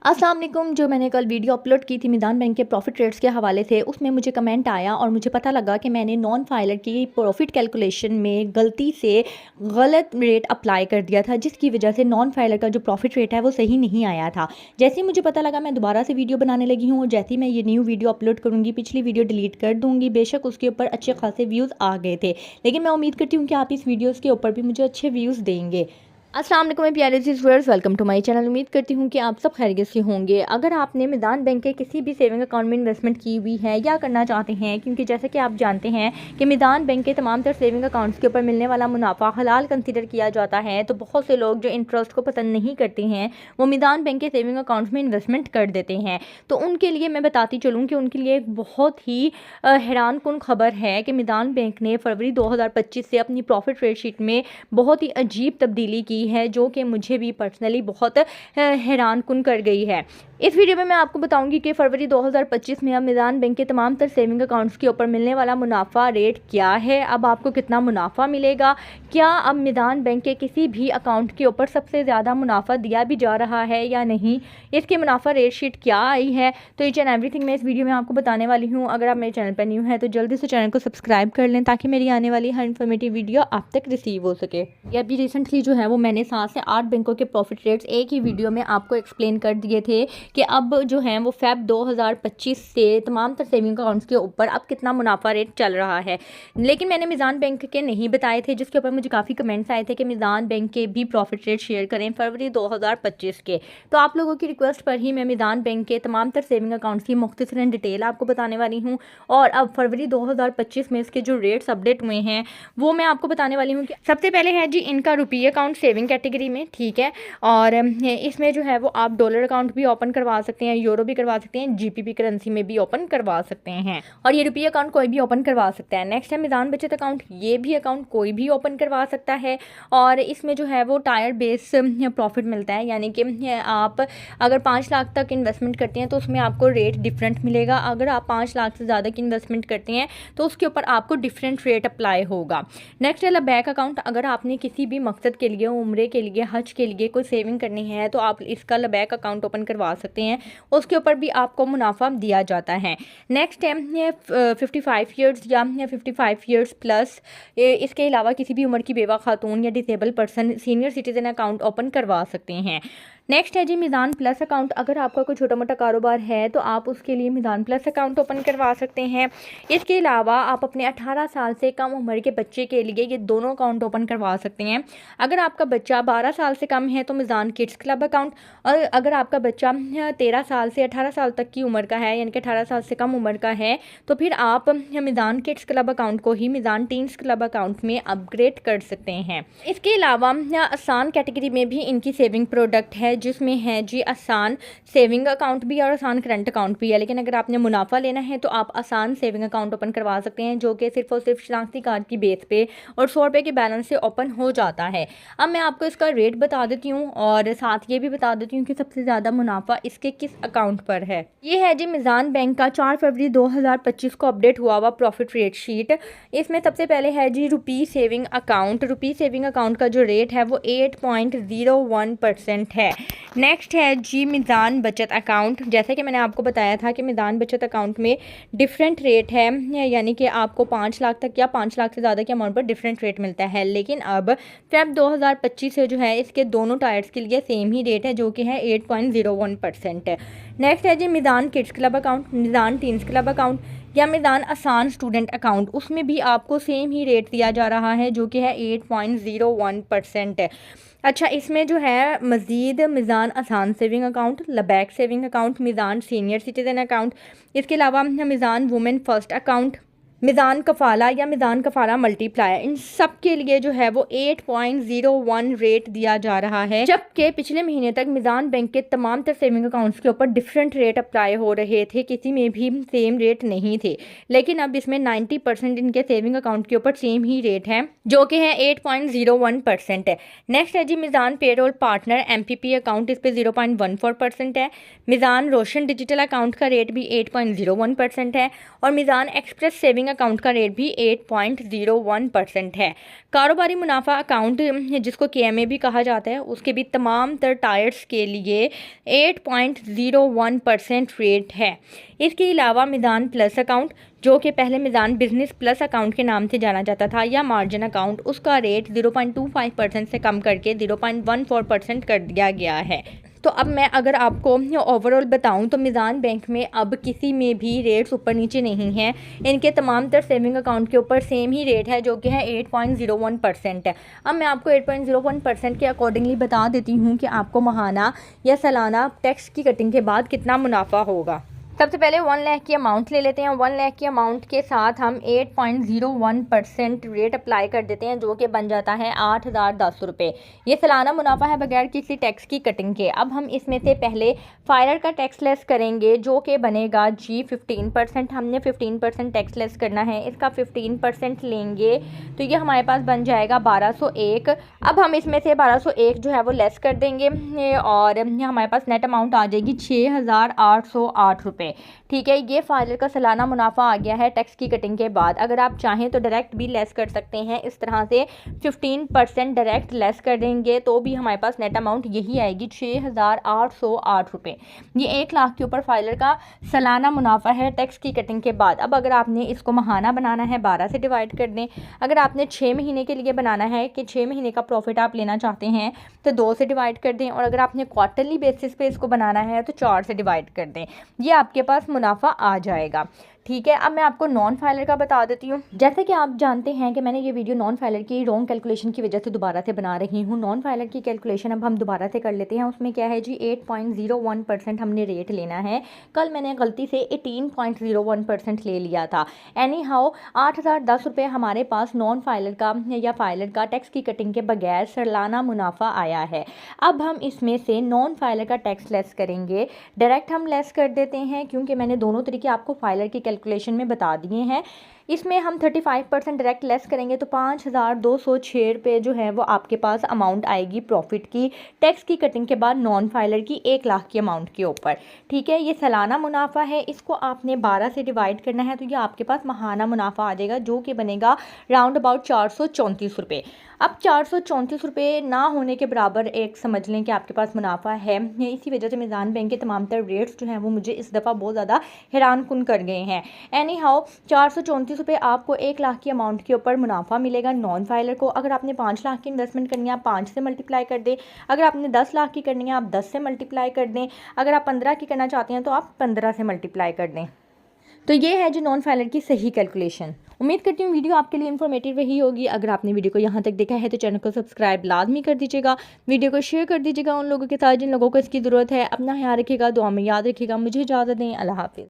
अस्सलाम वालेकुम। जो मैंने कल वीडियो अपलोड की थी मिदान बैंक के प्रॉफिट रेट्स के हवाले से, उसमें मुझे कमेंट आया और मुझे पता लगा कि मैंने नॉन फाइलर की प्रॉफिट कैलकुलेशन में गलती से गलत रेट अप्लाई कर दिया था, जिसकी वजह से नॉन फाइलर का जो प्रॉफिट रेट है वो सही नहीं आया था। जैसे ही मुझे पता लगा मैं दोबारा से वीडियो बनाने लगी हूँ और जैसे ही मैं ये न्यू वीडियो अपलोड करूँगी पिछली वीडियो डिलीट कर दूँगी। बेशक उसके ऊपर अच्छे खासे व्यूज़ आ गए थे, लेकिन मैं उम्मीद करती हूँ कि आप इस वीडियोज़ के ऊपर भी मुझे अच्छे व्यूज़ देंगे। अस्सलाम वालेकुम मेरे प्यारे viewers, welcome to my channel. उम्मीद करती हूँ कि आप सब खैरियत से होंगे। अगर आपने मिदान बैंक के किसी भी सेविंग अकाउंट में इन्वेस्टमेंट की हुई है या करना चाहते हैं, क्योंकि जैसे कि आप जानते हैं कि मिदान बैंक के तमाम तर सेविंग अकाउंट्स के ऊपर मिलने वाला मुनाफा हलाल कंसीडर किया जाता है, तो बहुत से लोग जो इंटरेस्ट को पसंद नहीं करते हैं वो मिदान बैंक के सेविंग अकाउंट्स में इन्वेस्टमेंट कर देते हैं। तो उनके लिए मैं बताती चलूँ कि उनके लिए एक बहुत ही हैरान कुन खबर है कि मिदान बैंक ने फरवरी 2025 से अपनी प्रॉफिट रेट शीट में बहुत ही अजीब तब्दीली की है, जो कि मुझे भी पर्सनली बहुत हैरान कुन कर गई है। इस वीडियो में मैं आपको बताऊंगी कि फरवरी 2025 में अब मिदान बैंक के तमाम तर सेविंग अकाउंट्स के ऊपर मिलने वाला मुनाफा रेट क्या है, अब आपको कितना मुनाफा मिलेगा, क्या अब मिदान बैंक के किसी भी अकाउंट के ऊपर सबसे ज़्यादा मुनाफा दिया भी जा रहा है या नहीं, इसकी मुनाफा रेट शीट क्या आई है। तो ईच एंड एवरीथिंग मैं इस वीडियो में आपको बताने वाली हूँ। अगर आप मेरे चैनल पर न्यू है तो जल्दी से चैनल को सब्सक्राइब कर लें ताकि मेरी आने वाली हर इन्फॉर्मेटिव वीडियो आप तक रिसीव हो सके। ये अभी रिसेंटली जो है वो मैंने 7 से 8 बैंकों के प्रॉफिट रेट्स एक ही वीडियो में आपको एक्सप्लेन कर दिए थे कि अब जो है वो फेब 2025 से तमाम तर सेविंग अकाउंट्स के ऊपर अब कितना मुनाफा रेट चल रहा है, लेकिन मैंने मिजान बैंक के नहीं बताए थे, जिसके ऊपर मुझे काफ़ी कमेंट्स आए थे कि मिजान बैंक के भी प्रॉफिट रेट शेयर करें फरवरी 2025 के। तो आप लोगों की रिक्वेस्ट पर ही मैं मिजान बैंक के तमाम तर सेविंग अकाउंट्स की मुख्तसरन डिटेल आपको बताने वाली हूँ और अब फरवरी 2025 में इसके जो रेट्स अपडेट हुए हैं वो मैं आपको बताने वाली हूँ। कि सबसे पहले है जी इनका रुपये अकाउंट सेविंग कैटेगरी में, ठीक है, और इसमें जो है वो आप डॉलर अकाउंट भी ओपन करवा सकते हैं, यूरो भी करवा सकते हैं, जीपीपी करेंसी में भी ओपन करवा सकते हैं, और ये रुपये अकाउंट कोई भी ओपन करवा सकता है। नेक्स्ट है मिजान बचत अकाउंट, ये भी अकाउंट कोई भी ओपन करवा सकता है और इसमें जो है वो टायर बेस प्रॉफिट मिलता है, यानी कि आप अगर 5 लाख तक इन्वेस्टमेंट करते हैं तो उसमें आपको रेट डिफरेंट मिलेगा। अगर आप 5 लाख से ज़्यादा की इन्वेस्टमेंट करते हैं तो उसके ऊपर आपको डिफरेंट रेट अप्लाई होगा। नेक्स्ट है लबैक अकाउंट, अगर आपने किसी भी मकसद के लिए, उम्रे के लिए, हज के लिए कोई सेविंग करनी है तो आप इसका लबैक अकाउंट ओपन करवा सकते हैं, उसके ऊपर भी आपको मुनाफा दिया जाता है। नेक्स्ट है 55 ईयर्स या 55 ईयर्स प्लस, इसके अलावा किसी भी उम्र की बेवा खातून या disable person senior citizen account open करवा सकते हैं। नेक्स्ट है जी मिजान प्लस अकाउंट, अगर आपका कोई छोटा मोटा कारोबार है तो आप उसके लिए मिजान प्लस अकाउंट ओपन करवा सकते हैं। इसके अलावा आप अपने 18 साल से कम उम्र के बच्चे के लिए ये दोनों अकाउंट ओपन करवा सकते हैं। अगर आपका बच्चा 12 साल से कम है तो मिजान किड्स क्लब अकाउंट, और अगर आपका बच्चा 13 साल से 18 साल तक की उम्र का है, यानी कि 18 साल से कम उम्र का है, तो फिर आप मिजान किड्स क्लब अकाउंट को ही मिजान टीन्स क्लब अकाउंट में अपग्रेड कर सकते हैं। इसके अलावा आसान कैटेगरी में भी इनकी सेविंग प्रोडक्ट है, जिसमें है जी आसान सेविंग अकाउंट भी और आसान करंट अकाउंट भी है, लेकिन अगर आपने मुनाफा लेना है तो आप आसान सेविंग अकाउंट ओपन करवा सकते हैं, जो कि सिर्फ और सिर्फ शनाख्ती कार्ड की बेस पे और 100 रुपये के बैलेंस से ओपन हो जाता है। अब मैं आपको इसका रेट बता देती हूँ और साथ ये भी बता देती हूँ कि सबसे ज़्यादा मुनाफा इसके किस अकाउंट पर है। ये है जी मिजान बैंक का 4 फरवरी 2025 को अपडेट हुआ हुआ प्रॉफिट रेट शीट। इसमें सबसे पहले है जी रुपी सेविंग अकाउंट, रुपी सेविंग अकाउंट का जो रेट है वो 8.01% है। नेक्स्ट है जी मिजान बचत अकाउंट, जैसे कि मैंने आपको बताया था कि मिजान बचत अकाउंट में डिफरेंट रेट है, यानी कि आपको 5 लाख तक या 5 लाख से ज़्यादा के अमाउंट पर डिफरेंट रेट मिलता है, लेकिन अब फेब 2025 से जो है इसके दोनों टायर्स के लिए सेम ही रेट है, जो कि है 8.01%। नेक्स्ट है जी Meezan kids club account, Meezan teens club account या मिजान आसान स्टूडेंट अकाउंट, उसमें भी आपको सेम ही रेट दिया जा रहा है, जो कि है 8.01%। अच्छा, इसमें जो है मज़ीद Meezan Asaan saving account, Labbaik saving account, Meezan senior citizen account, इसके अलावा मिजान वुमेन फर्स्ट अकाउंट, मिजान कफ़ाला या मिजान कफ़ाला मल्टीप्लायर, इन सब के लिए जो है वो 8.01 रेट दिया जा रहा है, जबकि पिछले महीने तक मिजान बैंक के तमाम तर सेविंग अकाउंट्स के ऊपर डिफरेंट रेट अप्लाई हो रहे थे, किसी में भी सेम रेट नहीं थे, लेकिन अब इसमें 90% इनके सेविंग अकाउंट के ऊपर सेम ही रेट है, जो कि है 8.01% है। नेक्स्ट है जी मिजान पेरोल पार्टनर MPP अकाउंट, इस पर 0.14% है। मिजान रोशन डिजिटल अकाउंट का रेट भी 8.01% है और मिजान एक्सप्रेस सेविंग अकाउंट का रेट भी 8.01% है। कारोबारी मुनाफा अकाउंट जिसको KMA भी कहा जाता है, उसके भी तमाम तर टायर्स के लिए 8.01% रेट है। इसके अलावा मीज़ान प्लस अकाउंट, जो कि पहले मीज़ान बिजनेस प्लस अकाउंट के नाम से जाना जाता था, या मार्जिन अकाउंट, उसका रेट 0.25% से कम करके 0.14% कर दिया गया है। तो अब मैं अगर आपको ओवरऑल बताऊं तो मीज़ान बैंक में अब किसी में भी रेट्स ऊपर नीचे नहीं हैं। इनके तमाम तर सेविंग अकाउंट के ऊपर सेम ही रेट है, जो कि है 8.01% है। अब मैं आपको 8.01% के अकॉर्डिंगली बता देती हूँ कि आपको माहाना या सालाना टैक्स की कटिंग के बाद कितना मुनाफा होगा। सबसे पहले 1 लाख की अमाउंट ले लेते हैं। 1 लाख की अमाउंट के साथ हम 8.01% रेट अप्लाई कर देते हैं, जो कि बन जाता है 8,010 रुपये। ये सालाना मुनाफा है बगैर किसी टैक्स की कटिंग के। अब हम इसमें से पहले फायरर का टैक्स लेस करेंगे, जो कि बनेगा जी 15%। हमने 15% टैक्स लेस करना है, इसका 15% लेंगे तो ये हमारे पास बन जाएगा 1201। अब हम इसमें से 1201 जो है वो लेस कर देंगे और हमारे पास नेट अमाउंट आ जाएगी 6,808 रुपये। ठीक है, ये फाइलर का सालाना मुनाफा आ गया है टैक्स की कटिंग के बाद। अगर आप चाहें तो डायरेक्ट भी लेस कर सकते हैं, इस तरह से 15% डायरेक्ट लेस कर देंगे तो भी हमारे पास नेट अमाउंट यही आएगी 6,808 रुपये। ये 1 लाख के ऊपर फाइलर का सालाना मुनाफा है टैक्स की कटिंग के बाद। अब अगर आपने इसको माहाना बनाना है 12 से डिवाइड कर दें। अगर आपने 6 महीने के लिए बनाना है कि 6 महीने का प्रॉफिट आप लेना चाहते हैं तो 2 से डिवाइड कर दें, और अगर आपने क्वार्टरली बेसिस पे इसको बनाना है तो 4 से डिवाइड कर दें। ये आपके पास मुनाफा आ जाएगा। ठीक है, अब मैं आपको नॉन फाइलर का बता देती हूँ। जैसे कि आप जानते हैं कि मैंने ये वीडियो नॉन फाइलर की रॉन्ग कैलकुलेशन की वजह से दोबारा से बना रही हूँ। नॉन फाइलर की कैलकुलेशन अब हम दोबारा से कर लेते हैं। उसमें क्या है जी, 8.01% हमने रेट लेना है। कल मैंने गलती से 18.01% ले लिया था। एनी हाउ 8,010 रुपये हमारे पास नॉन फाइलर का या फाइलर का टैक्स की कटिंग के बगैर सालाना मुनाफा आया है। अब हम इसमें से नॉन फाइलर का टैक्स लेस करेंगे। डायरेक्ट हम लेस कर देते हैं क्योंकि मैंने दोनों तरीके आपको फाइलर की कैलकुलेशन में बता दिए हैं। इसमें हम 35% डायरेक्ट लेस करेंगे तो 5,206 रुपये जो है वो आपके पास अमाउंट आएगी प्रॉफिट की टैक्स की कटिंग के बाद नॉन फाइलर की 1 लाख की अमाउंट के ऊपर। ठीक है, ये सालाना मुनाफा है, इसको आपने 12 से डिवाइड करना है तो ये आपके पास माहाना मुनाफा आ जाएगा, जो कि बनेगा राउंड अबाउट 434 रुपये। अब 434 रुपये ना होने के बराबर एक समझ लें कि आपके पास मुनाफा है। इसी वजह से मीज़ान बैंक के तमाम तर रेट्स जो हैं वो मुझे इस दफ़ा बहुत ज़्यादा हैरान कुन कर गए हैं। एनी हाउ 434 रुपये आपको 1 लाख की अमाउंट के ऊपर मुनाफा मिलेगा नॉन फाइलर को। अगर आपने 5 लाख की इन्वेस्टमेंट करनी है आप 5 से मल्टीप्लाई कर दें। अगर आपने 10 लाख की करनी है आप 10 से मल्टीप्लाई कर दें। अगर आप 15 की करना चाहते हैं तो आप 15 से मल्टीप्लाई कर दें। तो ये है जो नॉन फाइलर की सही कैलकुलेशन। उम्मीद करती हूँ वीडियो आपके लिए इन्फॉर्मेटिव रही होगी। अगर आपने वीडियो को यहाँ तक देखा है तो चैनल को सब्सक्राइब लाजमी कर दीजिएगा। वीडियो को शेयर कर दीजिएगा उन लोगों के साथ जिन लोगों को इसकी ज़रूरत है। अपना ख्याल रखिएगा, दुआ में याद रखिएगा। मुझे इजाज़त दें। अल्लाह हाफिज़।